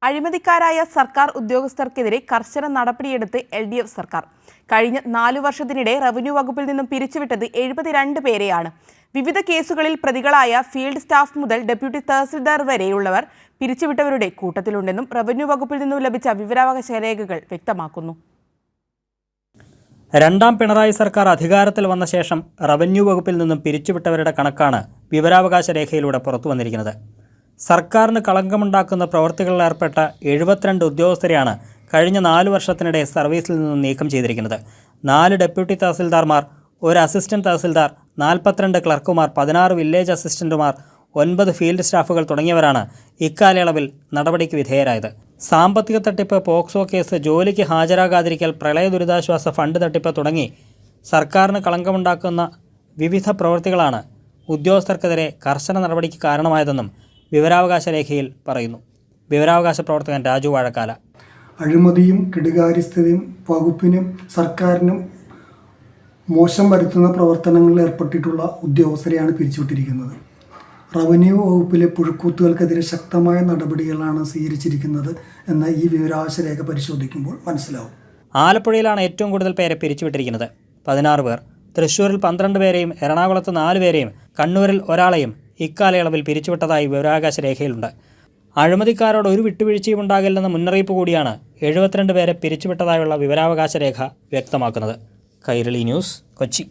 അഴിമതിക്കാരായ സർക്കാർ ഉദ്യോഗസ്ഥർക്കെതിരെ കർശന നടപടിയെടുത്ത് LDF സർക്കാർ. കഴിഞ്ഞ 4 വർഷത്തിനിടെ റവന്യൂ വകുപ്പിൽ നിന്നും പിരിച്ചുവിട്ടത് 72 പേരെയാണ്. വിവിധ കേസുകളിൽ പ്രതികളായ ഫീൽഡ് സ്റ്റാഫ് മുതൽ ഡെപ്യൂട്ടി തഹസിൽദാർ വരെയുള്ളവർ പിരിച്ചുവിട്ടവരുടെ കൂട്ടത്തിലുണ്ടെന്നും റവന്യൂ വകുപ്പിൽ നിന്നും ലഭിച്ച വിവരാവകാശ രേഖകൾ വ്യക്തമാക്കുന്നു. രണ്ടാം പിണറായി സർക്കാർ അധികാരത്തിൽ വന്ന ശേഷം റവന്യൂ വകുപ്പിൽ നിന്നും പിരിച്ചുവിട്ടവരുടെ കണക്കാണ് വിവരാവകാശ രേഖയിലൂടെ പുറത്തുവന്നിരിക്കുന്നത്. സർക്കാരിന് കളങ്കമുണ്ടാക്കുന്ന പ്രവൃത്തികളിൽ ഏർപ്പെട്ട 72 ഉദ്യോഗസ്ഥരെയാണ് കഴിഞ്ഞ 4 വർഷത്തിനിടെ സർവീസിൽ നിന്നും നീക്കം ചെയ്തിരിക്കുന്നത്. 4 ഡെപ്യൂട്ടി തഹസിൽദാർമാർ, 1 അസിസ്റ്റന്റ് തഹസിൽദാർ, 42 ക്ലർക്കുമാർ, 16 വില്ലേജ് അസിസ്റ്റന്റുമാർ, 9 ഫീൽഡ് സ്റ്റാഫുകൾ തുടങ്ങിയവരാണ് ഇക്കാലയളവിൽ നടപടിക്ക് വിധേയരായത്. സാമ്പത്തിക തട്ടിപ്പ്, പോക്സോ കേസ്, ജോലിക്ക് ഹാജരാകാതിരിക്കൽ, പ്രളയ ദുരിതാശ്വാസ ഫണ്ട് തട്ടിപ്പ് തുടങ്ങി സർക്കാരിന് കളങ്കമുണ്ടാക്കുന്ന വിവിധ പ്രവൃത്തികളാണ് ഉദ്യോഗസ്ഥർക്കെതിരെ കർശന നടപടിക്ക് കാരണമായതെന്നും വിവരാവകാശ രേഖയിൽ പറയുന്നു. വിവരാവകാശ പ്രവർത്തകൻ രാജു വാഴക്കാല. അഴിമതിയും കെടുകാര്യസ്ഥതയും വകുപ്പിനും സർക്കാരിനും മോശം വരുത്തുന്ന പ്രവർത്തനങ്ങളിൽ ഏർപ്പെട്ടിട്ടുള്ള ഉദ്യോഗസ്ഥരെയാണ് പിരിച്ചുവിട്ടിരിക്കുന്നത്. റവന്യൂ വകുപ്പിലെ പുഴുക്കൂത്തുകൾക്കെതിരെ ശക്തമായ നടപടികളാണ് സ്വീകരിച്ചിരിക്കുന്നത് എന്ന് ഈ വിവരാവകാശ രേഖ പരിശോധിക്കുമ്പോൾ മനസ്സിലാവും. ആലപ്പുഴയിലാണ് ഏറ്റവും കൂടുതൽ പേരെ പിരിച്ചുവിട്ടിരിക്കുന്നത്, 16 പേർ. തൃശ്ശൂരിൽ 12 പേരെയും എറണാകുളത്ത് 4 പേരെയും കണ്ണൂരിൽ ഒരാളെയും ഇക്കാലയളവിൽ പിരിച്ചുവിട്ടതായി വിവരാവകാശ രേഖയിലുണ്ട്. അഴിമതിക്കാരോട് ഒരു വിട്ടുവീഴ്ചയും ഉണ്ടാകില്ലെന്ന മുന്നറിയിപ്പ് കൂടിയാണ് 72 പേരെ പിരിച്ചുവിട്ടതായുള്ള വിവരാവകാശ രേഖ വ്യക്തമാക്കുന്നത്. കൈരളി ന്യൂസ്, കൊച്ചി.